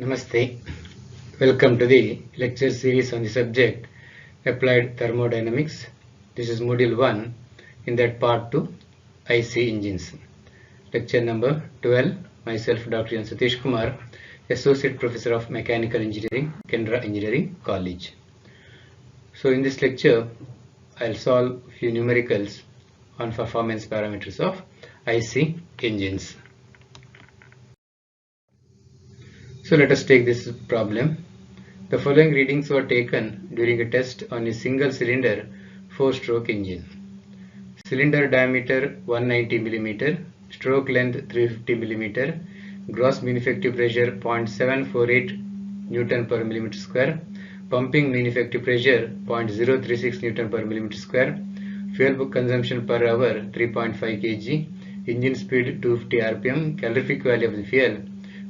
Namaste. Welcome to the lecture series on the subject Applied Thermodynamics. This is Module 1 in that part 2 IC Engines. Lecture number 12. Myself Dr. N. Satish Kumar, Associate Professor of Mechanical Engineering, Kendra Engineering College. So in this lecture, I'll solve few numericals on performance parameters of IC engines. So let us take this problem. The following readings were taken during a test on a single cylinder 4-stroke engine. Cylinder diameter 190 mm, stroke length 350 mm, gross mean effective pressure 0.748 Newton per millimeter square, pumping mean effective pressure 0.036 Newton per millimeter square, fuel consumption per hour 3.5 kg, engine speed 250 rpm, calorific value of the fuel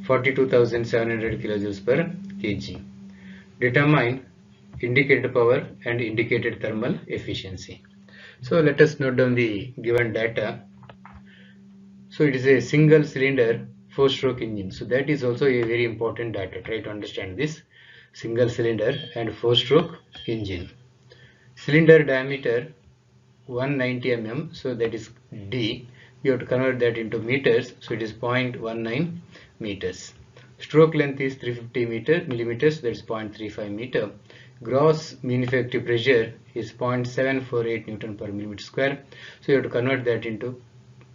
42,700 kilojoules per kg. Determine indicated power and indicated thermal efficiency. So let us note down the given data. So it is a single cylinder 4-stroke engine. So that is also a very important data. Try to understand this. Single cylinder and 4-stroke engine. Cylinder diameter 190 mm. So that is D. You have to convert that into meters. So it is 0.19 meters. Stroke length is 350 millimeters. That is 0.35 meter. Gross mean effective pressure is 0.748 Newton per millimeter square. So you have to convert that into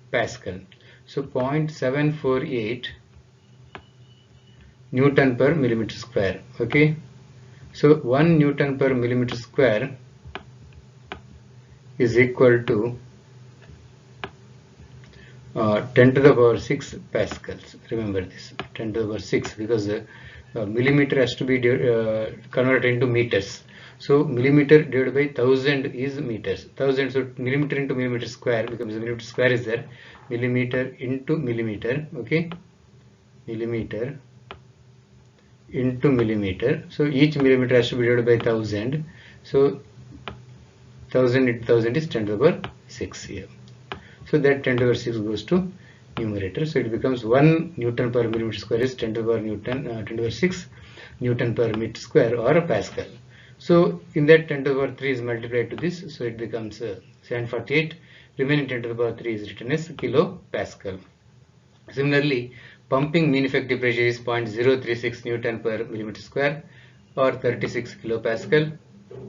Pascal. So 0.748 Newton per millimeter square. Okay. So 1 Newton per millimeter square is equal to 10 to the power 6 pascals. Remember this, 10 to the power 6, because millimeter has to be converted into meters. So millimeter divided by 1000 is meters. 1000, so millimeter into millimeter square becomes millimeter square is there. Millimeter into millimeter, okay, millimeter into millimeter. So each millimeter has to be divided by 1000. So 1000 into 1000 is 10 to the power 6 here. So that 10 to the power 6 goes to numerator. So it becomes 1 Newton per millimeter square is 10 to the power 10 to the power 6 Newton per meter square or Pascal. So in that 10 to the power 3 is multiplied to this. So it becomes 748. Remaining 10 to the power 3 is written as kilo Pascal. Similarly, pumping mean effective pressure is 0.036 Newton per millimeter square or 36 kilopascal.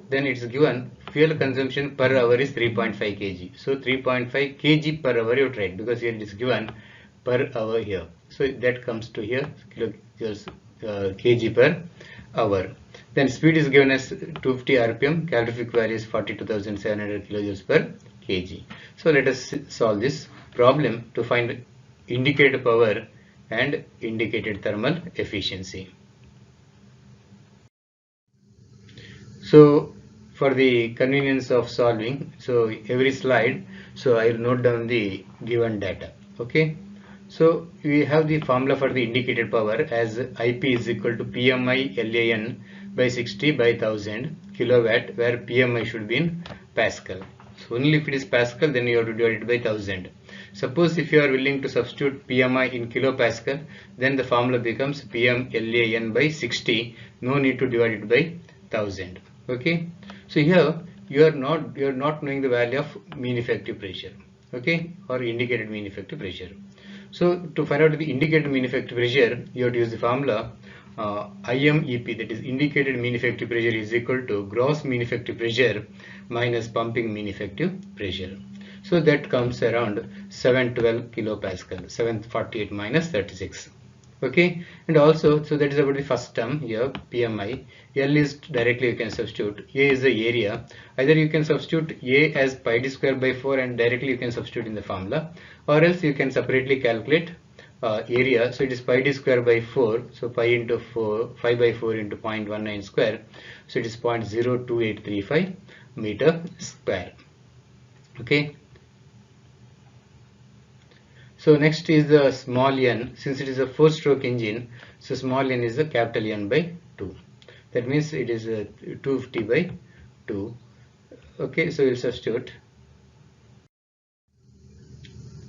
Then it is given fuel consumption per hour is 3.5 kg. So 3.5 kg per hour you write, because here it is given per hour here. So that comes to here kilojoules kg per hour. Then speed is given as 250 rpm. Calorific value is 42,700 kilojoules per kg. So let us solve this problem to find indicated power and indicated thermal efficiency. So for the convenience of solving, so every slide, so I will note down the given data. Okay, so we have the formula for the indicated power as IP is equal to PMI LAN by 60 by 1000 kilowatt, where PMI should be in Pascal. So only if it is Pascal, then you have to divide it by 1000. Suppose if you are willing to substitute PMI in kilopascal, then the formula becomes PM LAN by 60. No need to divide it by 1000. Okay, so here you are not knowing the value of mean effective pressure, okay, or indicated mean effective pressure. So to find out the indicated mean effective pressure, you have to use the formula IMEP, that is indicated mean effective pressure is equal to gross mean effective pressure minus pumping mean effective pressure. So that comes around 712 kilopascal, 748 minus 36. Okay, and also, so that is about the first term here, PMI. L is directly you can substitute. A is the area. Either you can substitute A as pi d square by 4 and directly you can substitute in the formula, or else you can separately calculate area. So it is pi d square by 4. So pi into 4, 5 by 4 into 0.19 square. So it is 0.02835 meter square. Okay. So next is the small n. Since it is a 4-stroke engine, so small n is the capital N by 2. That means it is 250 by 2. Okay, so we'll substitute.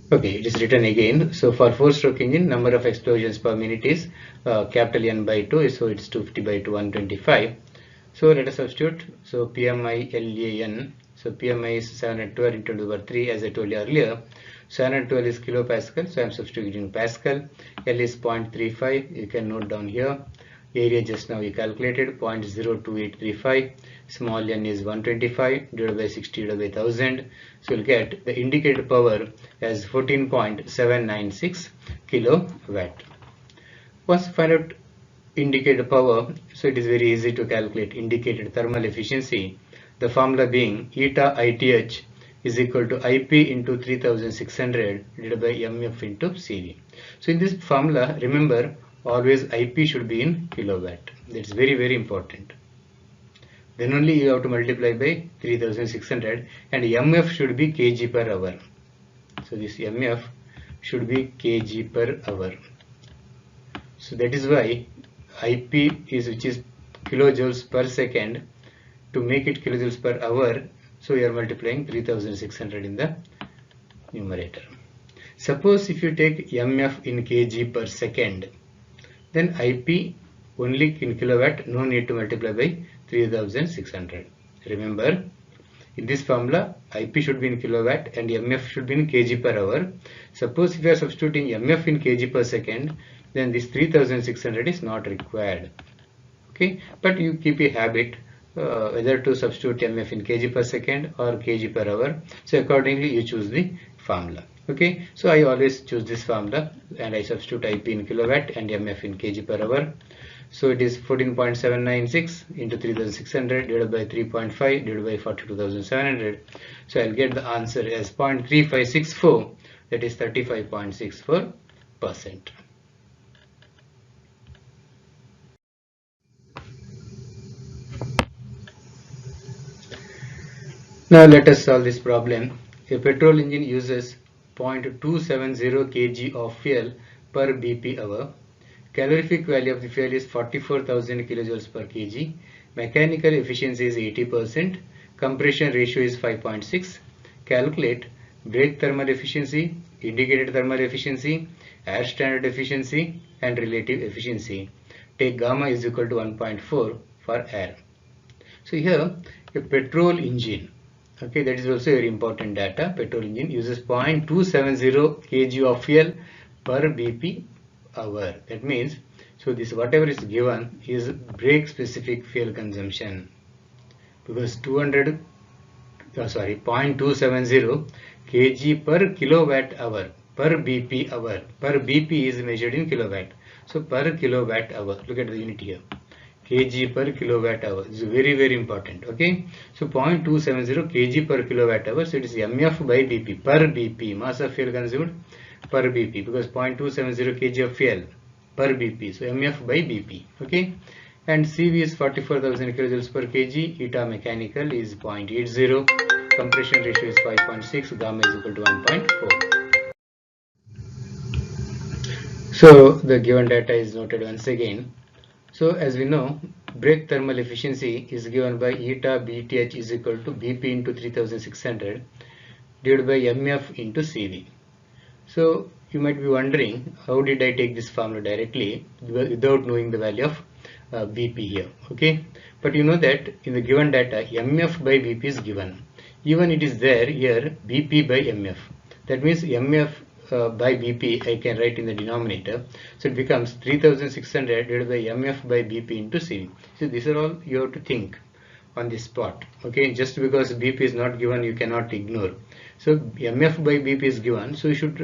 Okay, it is written again. So for 4-stroke engine, number of explosions per minute is capital N by 2, so it's 250 by 2, 125. So let us substitute. So PMI LAN. So PMI is 712 into 10 to the power 3, as I told you earlier. 712 is kilopascal, so I am substituting Pascal. L is 0.35. You can note down here. Area just now we calculated 0.02835. Small n is 125 divided by 60 divided by 1000. So you'll get the indicated power as 14.796 kilowatt. Once you find out indicated power, so it is very easy to calculate indicated thermal efficiency. The formula being eta ITH is equal to IP into 3600 divided by MF into CV. So in this formula, remember, always IP should be in kilowatt. That's very, very important. Then only you have to multiply by 3600, and MF should be kg per hour. So this MF should be kg per hour. So that is why IP is, which is kilojoules per second. To make it kilojoules per hour, so we are multiplying 3600 in the numerator. Suppose if you take MF in kg per second, then IP only in kilowatt, no need to multiply by 3600. Remember, in this formula, IP should be in kilowatt and MF should be in kg per hour. Suppose if you are substituting MF in kg per second, then this 3600 is not required. Okay, but you keep a habit whether to substitute MF in kg per second or kg per hour. So accordingly you choose the formula. Okay, so I always choose this formula and I substitute IP in kilowatt and MF in kg per hour. So it is 14.796 into 3600 divided by 3.5 divided by 42,700. So I'll get the answer as 0.3564, that is 35.64%. Now let us solve this problem. A petrol engine uses 0.270 kg of fuel per BP hour. Calorific value of the fuel is 44,000 kilojoules per kg. Mechanical efficiency is 80%. Compression ratio is 5.6. Calculate brake thermal efficiency, indicated thermal efficiency, air standard efficiency, and relative efficiency. Take gamma is equal to 1.4 for air. So here a petrol engine. Okay, that is also very important data. Petrol engine uses 0.270 kg of fuel per BP hour. That means, so this whatever is given is brake specific fuel consumption, because 0.270 kg per kilowatt hour per BP hour. Per BP is measured in kilowatt. So per kilowatt hour, look at the unit here. Kg per kilowatt hour is very, very important. Okay, so 0.270 kg per kilowatt hour. So it is MF by BP per BP, mass of fuel consumed per BP, because 0.270 kg of fuel per BP. So MF by BP. Okay, and CV is 44,000 kilojoules per kg. Eta mechanical is 0.80. Compression ratio is 5.6. Gamma is equal to 1.4. So the given data is noted once again. So as we know, brake thermal efficiency is given by eta BTH is equal to BP into 3600 divided by MF into CV. So you might be wondering, how did I take this formula directly without knowing the value of BP here? Okay, but you know that in the given data MF by BP is given. Even it is there here BP by MF. That means MF by BP I can write in the denominator. So it becomes 3600 divided by MF by BP into CV. So these are all you have to think on the spot. Okay, just because BP is not given, you cannot ignore. So MF by BP is given, so you should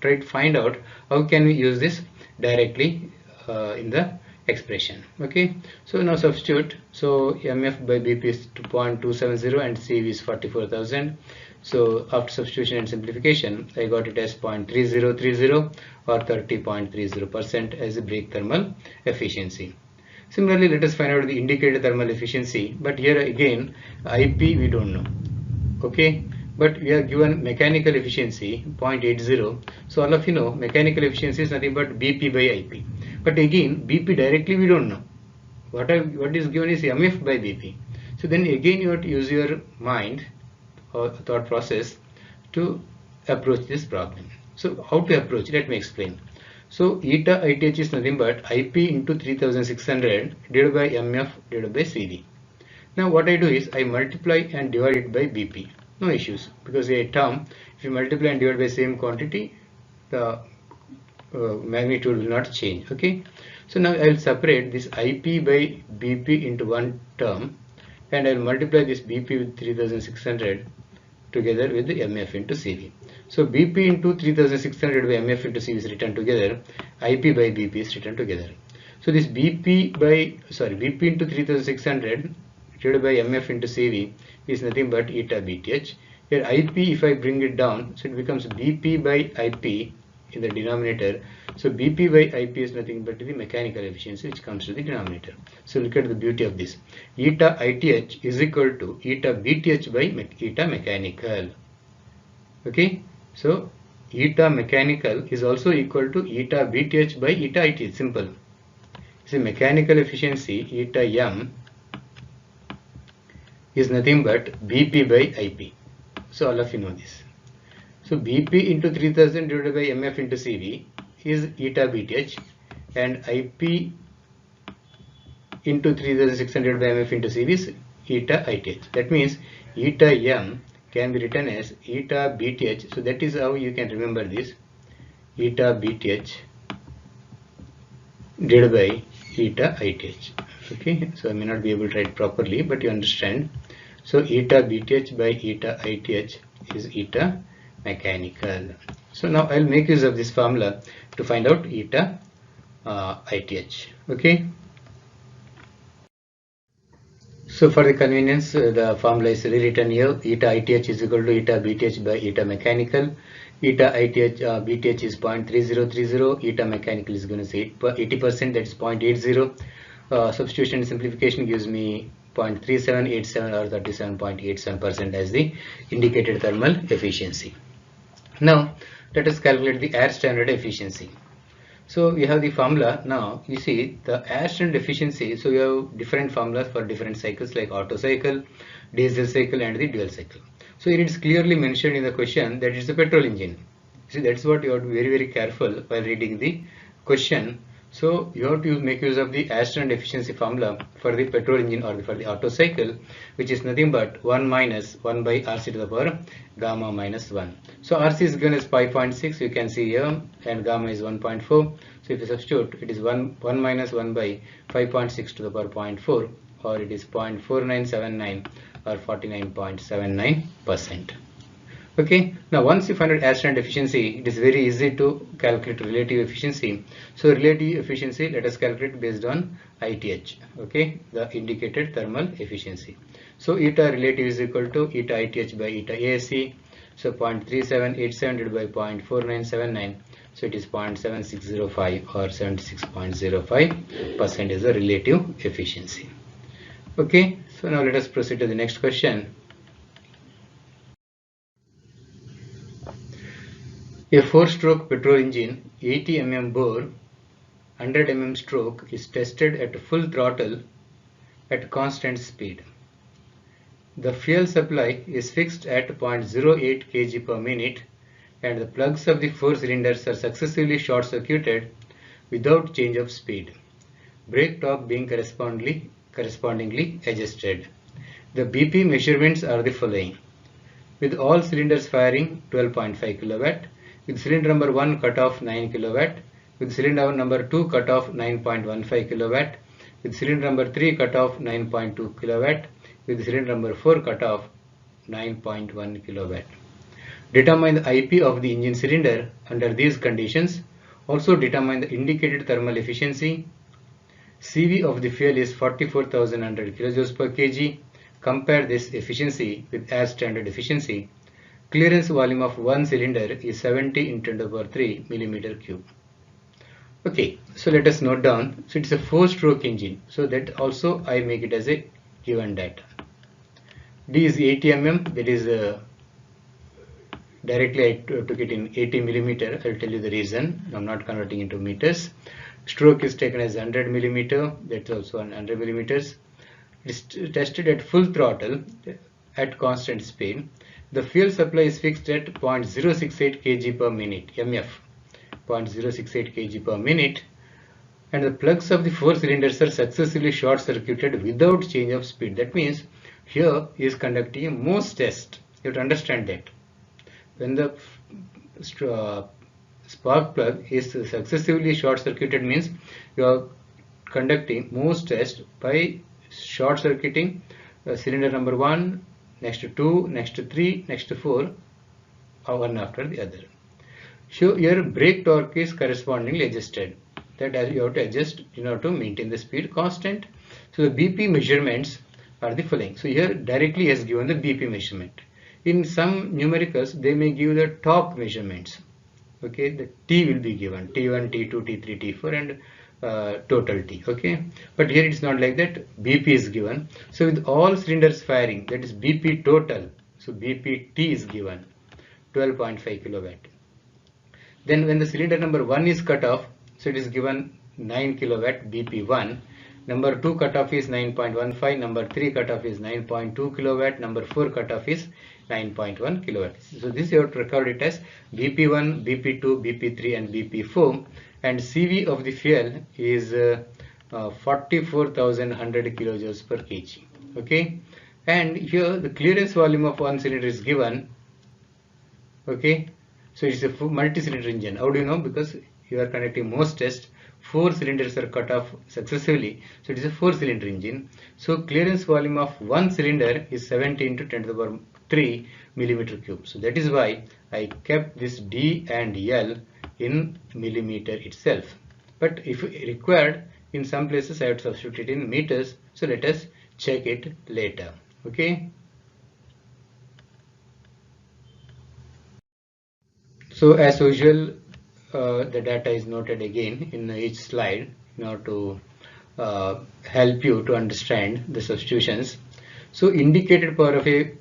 try to find out how can we use this directly in the expression. Okay, so now substitute. So MF by BP is 2.270 and CV is 44,000. So after substitution and simplification, I got it as 0.3030 or 30.30% as a brake thermal efficiency. Similarly, let us find out the indicated thermal efficiency, but here again IP we don't know. Okay, but we are given mechanical efficiency 0.80. So all of you know mechanical efficiency is nothing but BP by IP. But again BP directly we don't know. What is given is MF by BP. So then again you have to use your mind or thought process to approach this problem. So how to approach? Let me explain. So eta ITH is nothing but IP into 3600 divided by MF divided by CV. Now what I do is I multiply and divide it by BP. No issues, because a term, if you multiply and divide by same quantity, the magnitude will not change. Okay. So now I will separate this IP by BP into one term, and I will multiply this BP with 3600 together with the MF into CV. So BP into 3600 by MF into CV is written together. IP by BP is written together. So this BP into 3600 divided by MF into CV is nothing but eta BTH. Here IP, if I bring it down, so it becomes BP by IP in the denominator. So BP by IP is nothing but the mechanical efficiency which comes to the denominator. So look at the beauty of this. Eta ITH is equal to eta BTH by eta mechanical. Okay. So eta mechanical is also equal to eta BTH by eta ITH. Simple. See, mechanical efficiency eta M is nothing but BP by IP. So all of you know this. So BP into 3000 divided by MF into CV is eta BTH, and IP into 3600 by MF into CV is eta ITH. That means eta M can be written as eta BTH. So that is how you can remember this. Eta BTH divided by eta ITH. Okay, so I may not be able to write properly, but you understand. So eta BTH by eta ITH is eta mechanical. So now I'll make use of this formula to find out eta ITH. Okay. So for the convenience, the formula is rewritten here. Eta ITH is equal to eta BTH by eta mechanical. Eta ITH BTH is 0.3030. Eta mechanical is going to say 80%. That's 0.80. Substitution and simplification gives me 0.3787 or 37.87% as the indicated thermal efficiency. Now let us calculate the air standard efficiency. So we have the formula. Now you see the air standard efficiency. So you have different formulas for different cycles like Otto cycle, diesel cycle, and the dual cycle. So it is clearly mentioned in the question that it's a petrol engine. See, that's what you have to be very careful while reading the question. So you have to make use of the air standard efficiency formula for the petrol engine or for the Otto cycle, which is nothing but 1 minus 1 by RC to the power gamma minus 1. So RC is given as 5.6, you can see here, and gamma is 1.4. So if you substitute, it is 1 minus 1 by 5.6 to the power 0.4, or it is 0.4979 or 49.79%. Okay, now once you find out air standard efficiency, it is very easy to calculate relative efficiency. So relative efficiency, let us calculate based on ITH, okay, the indicated thermal efficiency. So eta relative is equal to eta ITH by eta ASC. So 0.3787 divided by 0.4979. So it is 0.7605 or 76.05% is the relative efficiency. Okay, so now let us proceed to the next question. A 4-stroke petrol engine, 80 mm bore, 100 mm stroke is tested at full throttle at constant speed. The fuel supply is fixed at 0.08 kg per minute, and the plugs of the 4 cylinders are successively short-circuited without change of speed, brake torque being correspondingly adjusted. The BP measurements are the following. With all cylinders firing 12.5 kW, with cylinder number 1 cut off 9 kW, with cylinder number 2 cut off 9.15 kW, with cylinder number 3 cut off 9.2 kW, with cylinder number 4 cut off 9.1 kW. Determine the IP of the engine cylinder under these conditions. Also determine the indicated thermal efficiency. CV of the fuel is 44,100 kJ per kg. Compare this efficiency with air standard efficiency. Clearance volume of one cylinder is 70 into 10⁻³ mm3. Okay, so let us note down. So it's a 4-stroke engine. So that also I make it as a given data. D is 80 mm. That is directly I took it in 80 mm. I'll tell you the reason. I'm not converting into meters. Stroke is taken as 100 mm. That's also 100 millimeters. It is tested at full throttle at constant speed. the fuel supply is fixed at 0.068 kg per minute, MF, 0.068 kg per minute, and the plugs of the 4 cylinders are successively short circuited without change of speed. That means here he is conducting a Morse test. You have to understand that when the spark plug is successively short circuited means you are conducting Morse test by short circuiting cylinder number 1, next to 2, next to 3, next to 4, one after the other. So your brake torque is correspondingly adjusted. That as you have to adjust in order to maintain the speed constant. So the BP measurements are the following. So here directly has given the BP measurement. In some numericals they may give the top measurements. Okay, the T will be given, T1, T2, T3, T4 and total T. Okay, but here it's not like that. BP is given. So with all cylinders firing, that is BP total. So BP T is given 12.5 kilowatt. Then when the cylinder number 1 is cut off, so it is given 9 kilowatt BP1. Number 2 cutoff is 9.15, number 3 cutoff is 9.2 kilowatt, number 4 cutoff is 9.1 kilowatt. So this you have to record it as BP1, BP2, BP3 and BP4, and CV of the fuel is 44,100 kilojoules per kg. Okay, and here the clearance volume of one cylinder is given. Okay, so it's a multi-cylinder engine. How do you know? Because you are conducting Morse test. 4 cylinders are cut off successively, so it is a 4-cylinder engine. So clearance volume of one cylinder is 70 into 10 to the power 3 millimeter cube. So that is why I kept this D and L in millimeter itself. But if required, in some places I have to substitute it in meters. So let us check it later. Okay. So as usual, the data is noted again in each slide in order to help you to understand the substitutions. So indicated power of a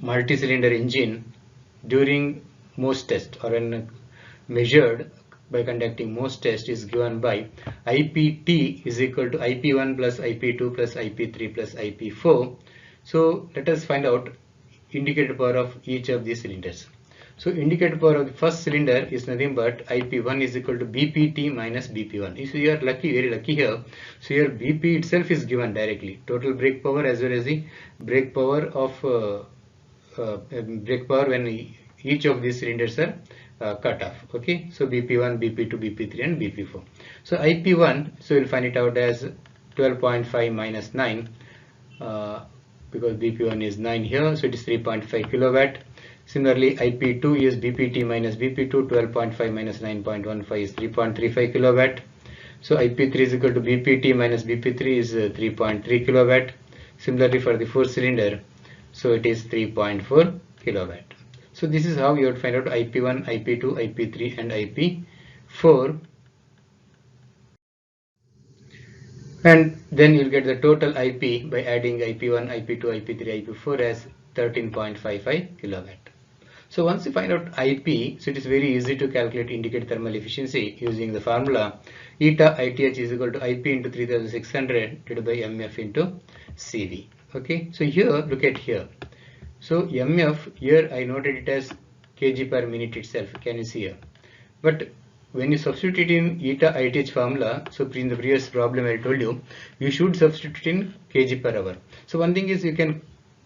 multi-cylinder engine during Morse test or when measured by conducting Morse test is given by IPT is equal to IP1 plus IP2 plus IP3 plus IP4. So let us find out indicated power of each of these cylinders. So indicated power of the first cylinder is nothing but IP1 is equal to BPT minus BP1. So you are lucky, very lucky here. So here BP itself is given directly. Total brake power as well as the brake power of brake power when each of these cylinders are cut off. Okay, so BP1, BP2, BP3 and BP4. So IP1, so you'll find it out as 12.5 minus 9 because BP1 is 9 here, so it is 3.5 kilowatt. Similarly, IP2 is BPT minus BP2, 12.5 minus 9.15 is 3.35 kilowatt. So IP3 is equal to BPT minus BP3 is 3.3 kilowatt. Similarly, for the 4-cylinder, so it is 3.4 kilowatt. So this is how you would find out IP1, IP2, IP3 and IP4. And then you'll get the total IP by adding IP1, IP2, IP3, IP4 as 13.55 kilowatt. So once you find out IP, so it is very easy to calculate indicated thermal efficiency using the formula eta ITH is equal to IP into 3600 divided by MF into CV. Okay, so here look at here. So MF here I noted it as kg per minute itself. Can you see here? But when you substitute in eta ITH formula, so in the previous problem I told you, you should substitute in kg per hour. So one thing is you can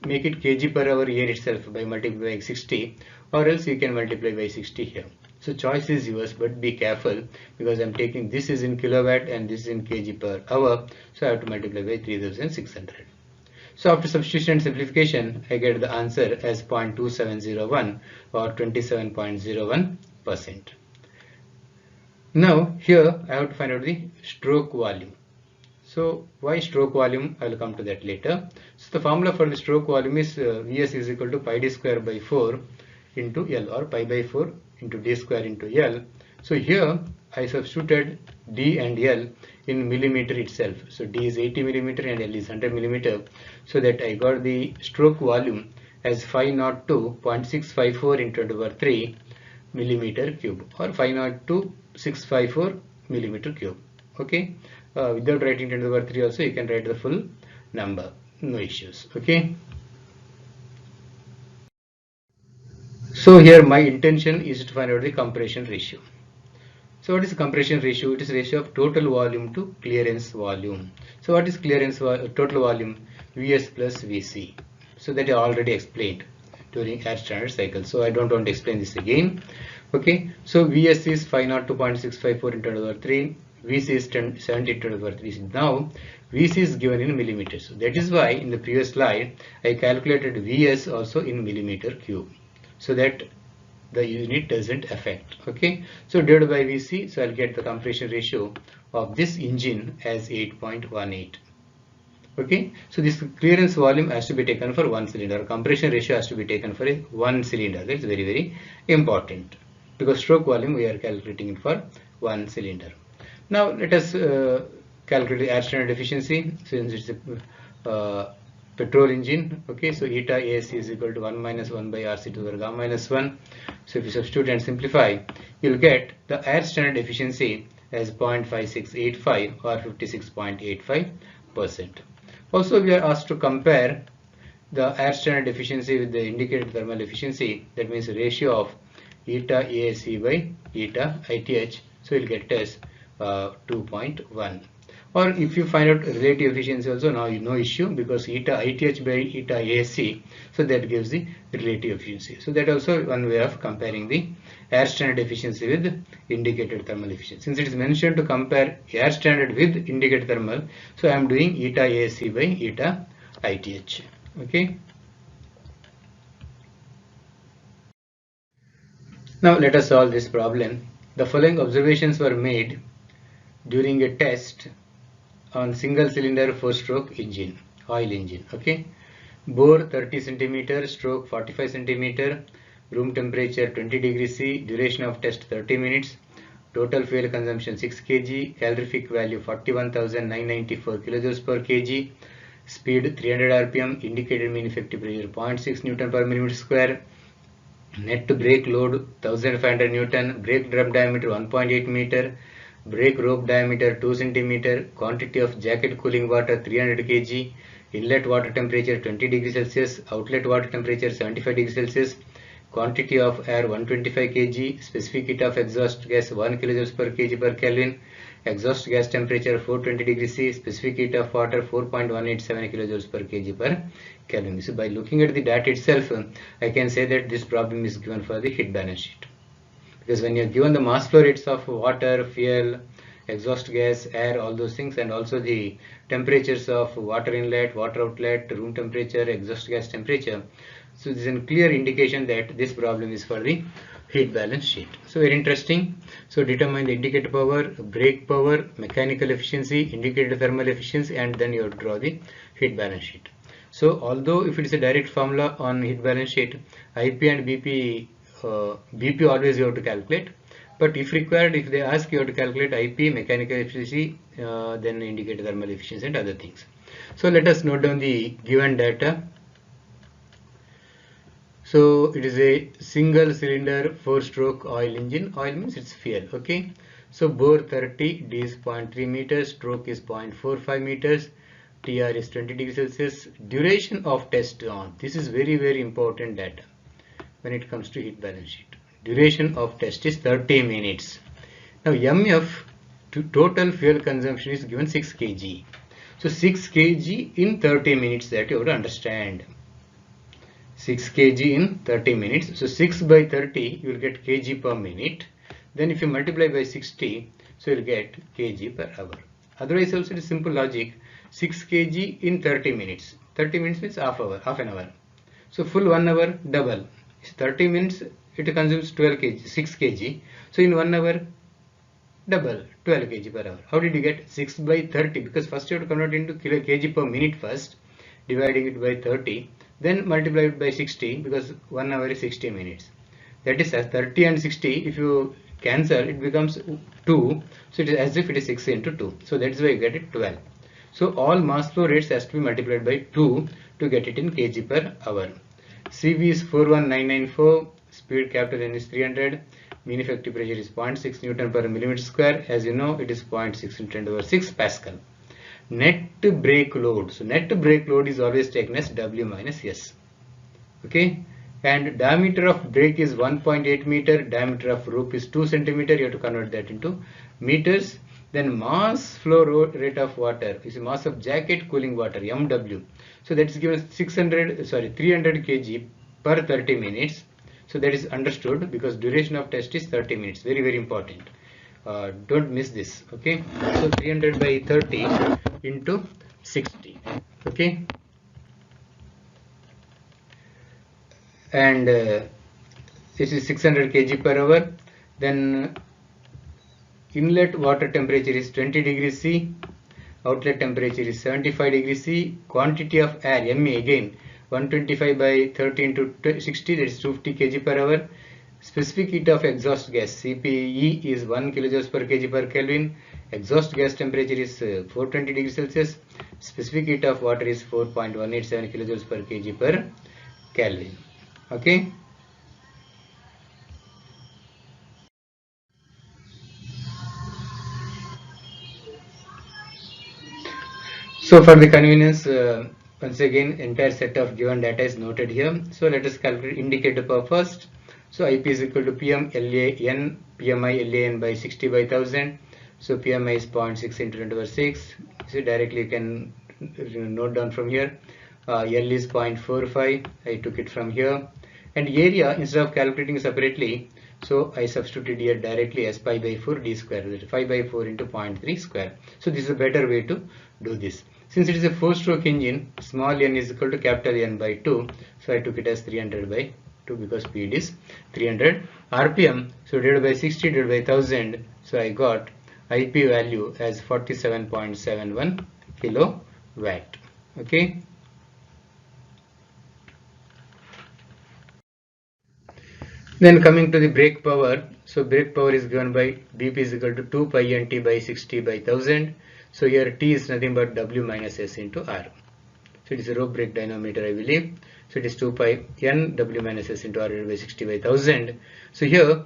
make it kg per hour here itself by multiplying 60, or else you can multiply by 60 here. So choice is yours, but be careful because I'm taking this is in kilowatt and this is in kg per hour, so I have to multiply by 3600. So after substitution and simplification, I get the answer as 0.2701 or 27.01%. Now here I have to find out the stroke volume. So why stroke volume? I will come to that later. So the formula for the stroke volume is Vs is equal to pi d square by 4 into L, or pi by 4 into d square into L. So here I substituted D and L in millimeter itself. So D is 80 millimeter and L is 100 millimeter. So that I got the stroke volume as 502.654 into 10 to the power 3 millimeter cube, or 502.654 millimeter cube. Okay. Without writing 10 to the power 3 also you can write the full number, no issues. Okay. So here my intention is to find out the compression ratio. So what is compression ratio? It is ratio of total volume to clearance volume. So what is total volume? Vs plus Vc. So that I already explained during air standard cycle. So I don't want to explain this again. Okay. So Vs is 502.654 into 10^3. Vc is 70 into 10^3. Now Vc is given in millimeters. So that is why in the previous slide I calculated Vs also in millimeter cube, so that the unit doesn't affect. Okay, so divided by Vc, so I'll get the compression ratio of this engine as 8.18. Okay, so this clearance volume has to be taken for one cylinder. Compression ratio has to be taken for one cylinder. That's very, very important, because stroke volume we are calculating it for one cylinder. Now let us calculate the air standard efficiency, since it's a petrol engine. Okay, so eta AC is equal to 1 minus 1 by RC to the power gamma minus 1. So if you substitute and simplify, you'll get the air standard efficiency as 0.5685 or 56.85%. Also, we are asked to compare the air standard efficiency with the indicated thermal efficiency. That means the ratio of eta AAC by eta ITH. So you'll get as 2.1. Or if you find out relative efficiency also, now no issue, because eta ITH by eta AAC, so that gives the relative efficiency. So that also one way of comparing the air standard efficiency with indicated thermal efficiency. Since it is mentioned to compare air standard with indicated thermal, so I am doing eta AAC by eta ITH. Okay. Now let us solve this problem. The following observations were made during a test on single cylinder 4-stroke engine, oil engine. Okay, bore 30 centimeter, stroke 45 centimeter, room temperature 20 degrees C, duration of test 30 minutes, total fuel consumption 6 kg, calorific value 41,994 kilojoules per kg, speed 300 rpm, indicated mean effective pressure 0.6 Newton per millimeter square, net brake load 1500 Newton, brake drum diameter 1.8 meter, brake rope diameter 2 cm, quantity of jacket cooling water 300 kg, inlet water temperature 20 degrees Celsius, outlet water temperature 75 degrees Celsius, quantity of air 125 kg, specific heat of exhaust gas 1 kJ per kg per Kelvin, exhaust gas temperature 420 degrees C, specific heat of water 4.187 kJ per kg per Kelvin. So by looking at the data itself, I can say that this problem is given for the heat balance sheet. Because when you are given the mass flow rates of water, fuel, exhaust gas, air, all those things, and also the temperatures of water inlet, water outlet, room temperature, exhaust gas temperature, so this is a clear indication that this problem is for the heat balance sheet. So very interesting. So determine the indicator power, brake power, mechanical efficiency, indicator thermal efficiency, and then you have to draw the heat balance sheet. So although if it is a direct formula on heat balance sheet, IP and BP always you have to calculate, but if required, if they ask you have to calculate IP, mechanical efficiency, then indicate thermal efficiency and other things. So let us note down the given data. So it is a single cylinder 4-stroke oil engine. Oil means it's fuel. Okay, so bore 30, D is 0.3 meters, stroke is 0.45 meters, TR is 20 degrees Celsius, duration of test on. This is very, very important data when it comes to heat balance sheet. Duration of test is 30 minutes. Now MF, total fuel consumption, is given 6 kg. So 6 kg in 30 minutes, that you have to understand. 6 kg in 30 minutes. So 6 by 30, you will get kg per minute. Then if you multiply by 60, so you will get kg per hour. Otherwise also it is simple logic. 6 kg in 30 minutes. 30 minutes means half an hour. So full 1 hour, double. 30 minutes it consumes 12 kg, 6 kg. So in 1 hour, double, 12 kg per hour. How did you get 6 by 30? Because first you have to convert into kg per minute first, dividing it by 30, then multiply it by 60, because 1 hour is 60 minutes. That is, as 30 and 60, if you cancel, it becomes 2. So it is as if it is 6 into 2. So that is why you get it 12. So all mass flow rates has to be multiplied by 2 to get it in kg per hour. CV is 41994, speed capital N is 300, mean effective pressure is 0.6 Newton per millimeter square. As you know, it is 0.6 into 10 over 6 Pascal. Net brake load. So net brake load is always taken as W minus S. Okay, and diameter of brake is 1.8 meter, diameter of rope is 2 centimeter. You have to convert that into meters. Then mass flow rate of water is mass of jacket cooling water, MW. So that is given 300 kg per 30 minutes. So that is understood because duration of test is 30 minutes. Very, very important. Don't miss this. Okay. So 300 by 30 into 60. Okay. And this is 600 kg per hour. Then inlet water temperature is 20 degrees C, outlet temperature is 75 degrees C, quantity of air MA again 125 by 30 into 60, that is 250 kg per hour. Specific heat of exhaust gas CPE is 1 kilojoules per kg per Kelvin. Exhaust gas temperature is 420 degrees Celsius. Specific heat of water is 4.187 kilojoules per kg per Kelvin. Okay. So for the convenience, once again, entire set of given data is noted here. So let us calculate indicator power first. So IP is equal to PM LAN, PMI LAN by 60 by 1000. So PMI is 0.6 into 10 to the power 6. So directly you can note down from here. L is 0.45. I took it from here. And area, instead of calculating separately, so I substituted here directly as pi by 4 d square, that is 5 by 4 into 0.3 square. So this is a better way to do this. Since it is a 4-stroke engine, small n is equal to capital N by 2. So I took it as 300 by 2 because speed is 300 RPM. So divided by 60 divided by 1000. So I got IP value as 47.71 kilowatt. Okay. Then coming to the brake power, so brake power is given by BP is equal to 2 pi NT by 60 by 1000. So here T is nothing but W minus S into R. So it is a rope brake dynamometer, I believe. So it is 2 pi N W minus S into R by 60 by 1000. So here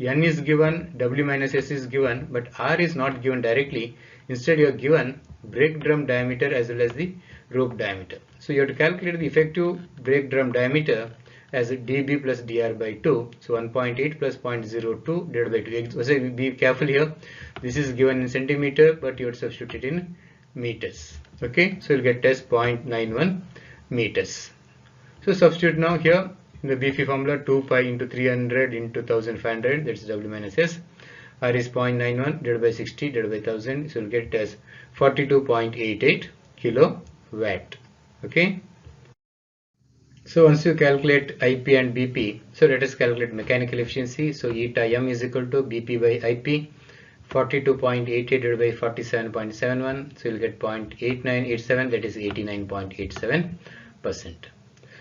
N is given, W minus S is given, but R is not given directly. Instead you are given brake drum diameter as well as the rope diameter. So you have to calculate the effective brake drum diameter as dB plus dr by 2. So 1.8 plus 0.02 divided by 2. So be careful here. This is given in centimeter, but you have to substitute it in meters. Okay, so you'll get as 0.91 meters. So substitute now here in the BP formula 2 pi into 300 into 1500, that's W minus S. R is 0.91 divided by 60 divided by 1000. So you'll get as 42.88 kilowatt. Okay. So once you calculate IP and BP, so let us calculate mechanical efficiency. So eta M is equal to BP by IP, 42.88 divided by 47.71. So you'll get 0.8987, that is 89.87%.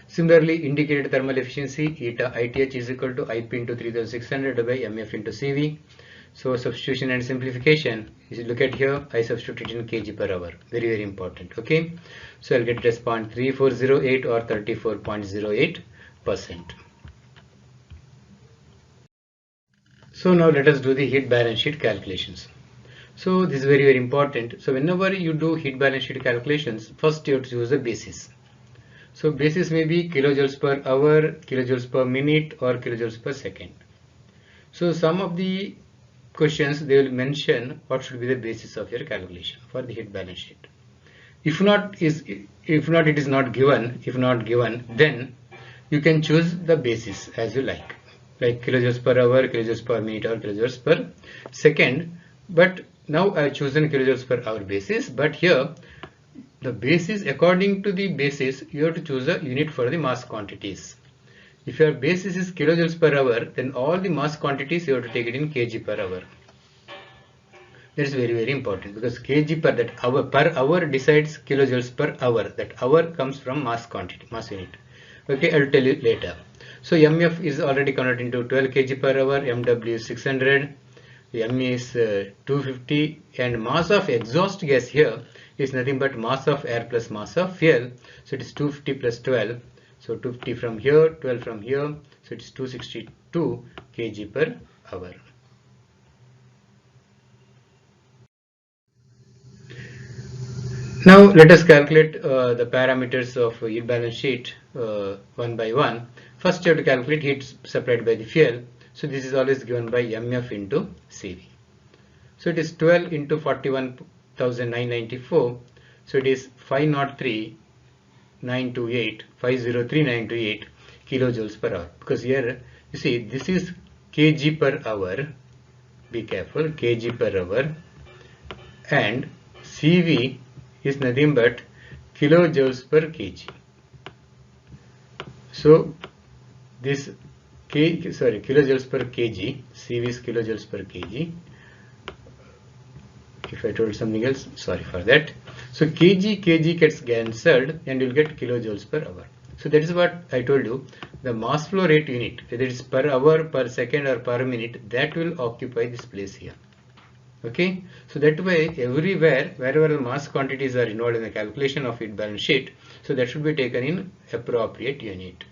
Similarly, indicated thermal efficiency, eta ITH is equal to IP into 3600 by MF into CV. So substitution and simplification, if you look at here, I substitute in kg per hour. Very, very important. Okay. So I'll get it as 0.3408 or 34.08%. So now let us do the heat balance sheet calculations. So this is very, very important. So whenever you do heat balance sheet calculations, first you have to choose a basis. So basis may be kilojoules per hour, kilojoules per minute or kilojoules per second. So some of the questions they will mention what should be the basis of your calculation for the heat balance sheet. If not it is not given. If not given, then you can choose the basis as you like kilojoules per hour, kilojoules per minute or kilojoules per second. But now I have chosen kilojoules per hour basis, but here the basis, according to the basis, you have to choose a unit for the mass quantities. If your basis is kilojoules per hour, then all the mass quantities you have to take it in kg per hour. That is very, very important because kg per hour decides kilojoules per hour. That hour comes from mass quantity, mass unit. Okay, I will tell you later. So MF is already converted into 12 kg per hour, MW is 600, ME is 250, and mass of exhaust gas here is nothing but mass of air plus mass of fuel. So it is 250 plus 12. So 250 from here, 12 from here. So it is 262 kg per hour. Now let us calculate the parameters of heat balance sheet one by one. First you have to calculate heat supplied by the fuel. So this is always given by MF into CV. So it is 12 into 41,994. So it is 503,928 kilojoules per hour. Because here you see this is kg per hour. Be careful, kg per hour, and CV is nothing but kilojoules per kg. So this kilojoules per kg, CV is kilojoules per kg. If I told something else, sorry for that. So kg gets cancelled and you'll get kilojoules per hour. So that is what I told you. The mass flow rate unit, whether it's per hour, per second or per minute, that will occupy this place here. Okay, so that way everywhere wherever the mass quantities are involved in the calculation of heat balance sheet, so that should be taken in appropriate unit.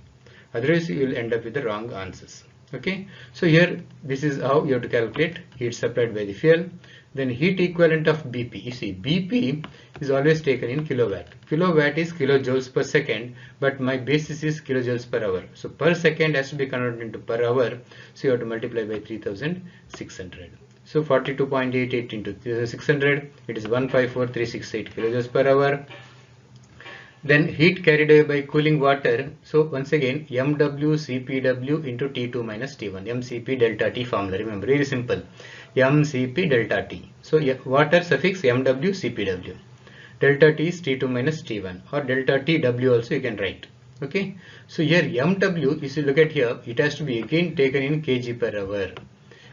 Otherwise you will end up with the wrong answers. Okay, so here this is how you have to calculate heat supplied by the fuel. Then heat equivalent of BP. You see BP is always taken in kilowatt. Kilowatt is kilojoules per second, but my basis is kilojoules per hour. So per second has to be converted into per hour. So you have to multiply by 3600. So 42.88 into 3600, it is 154,368 kilojoules per hour. Then heat carried away by cooling water. So once again, MW CPW into T2 minus T1. MCP delta T formula. Remember, very simple. MCP delta T. So water suffix MW CPW. Delta T is T2 minus T1, or delta TW also you can write. Okay. So here MW, if you look at here, it has to be again taken in kg per hour,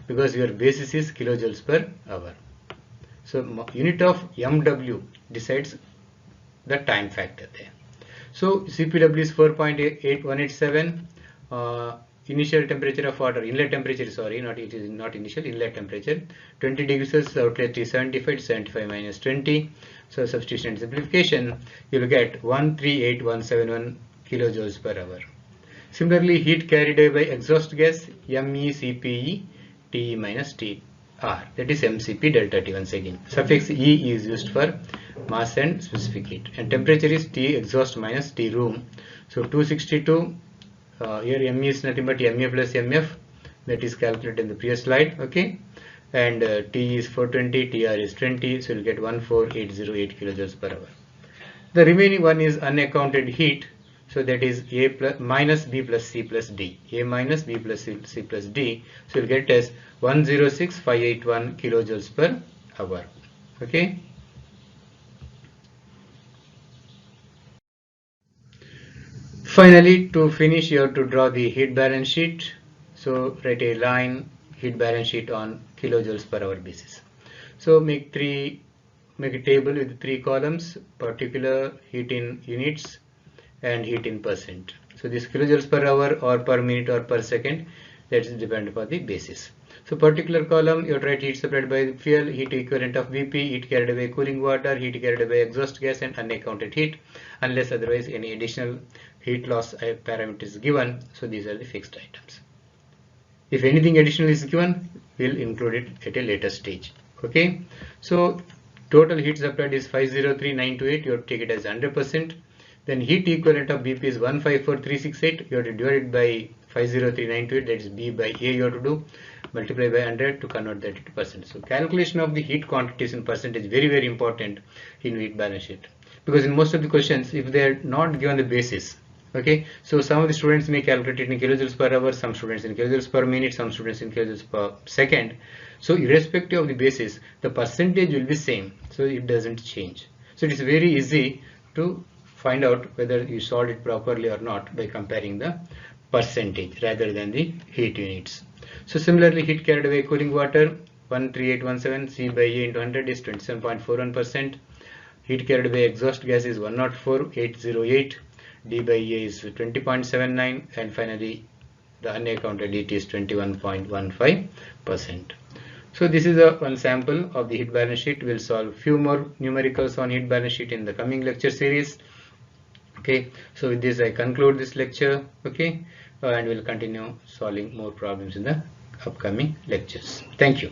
because your basis is kilojoules per hour. So unit of MW decides the time factor there. So CPW is 4.8187. Initial temperature of water, inlet temperature, sorry, it is not initial, inlet temperature 20 degrees Celsius, outlet is 75 minus 20. So substitution and simplification, you will get 138,171 kilojoules per hour. Similarly, heat carried away by exhaust gas, MECPE T minus TR, that is MCP delta T. Once again, suffix E is used for mass and specific heat, and temperature is T exhaust minus T room. So 262, here ME is nothing but MA plus MF, that is calculated in the previous slide. Okay, and T is 420, TR is 20, so you'll get 14808 kilojoules per hour. The remaining one is unaccounted heat. So that is A plus minus B plus C plus D. A minus B plus C plus D. So you'll get as 106,581 kilojoules per hour. Okay. Finally, to finish, you have to draw the heat balance sheet. So write a line heat balance sheet on kilojoules per hour basis. So make a table with 3 columns: particular, heat in units, and heat in percent. So this kilojoules per hour or per minute or per second, that is depend upon the basis. So particular column, you write heat supplied by fuel, heat equivalent of BP, heat carried away cooling water, heat carried away exhaust gas, and unaccounted heat, unless otherwise any additional heat loss parameter is given. So these are the fixed items. If anything additional is given, we'll include it at a later stage. Okay. So total heat supplied is 503,928. You have to take it as 100%. Then heat equivalent of BP is 154,368. You have to divide it by 503,928. That is B by A. You have to do multiply by 100 to convert that into percent. So calculation of the heat quantities in percent is very, very important in heat balance sheet, because in most of the questions, if they are not given the basis, okay, so some of the students may calculate it in kilojoules per hour, some students in kilojoules per minute, some students in kilojoules per second. So irrespective of the basis, the percentage will be same, so it doesn't change. So it is very easy to find out whether you solved it properly or not by comparing the percentage rather than the heat units. So similarly, heat carried away cooling water 13817, C by A into 100 is 27.41%. Heat carried away exhaust gas is 104,808. D by A is 20.79, and finally the unaccounted heat is 21.15%. So this is one sample of the heat balance sheet. We'll solve few more numericals on heat balance sheet in the coming lecture series. Okay, so with this I conclude this lecture. Okay, and we'll continue solving more problems in the upcoming lectures. Thank you.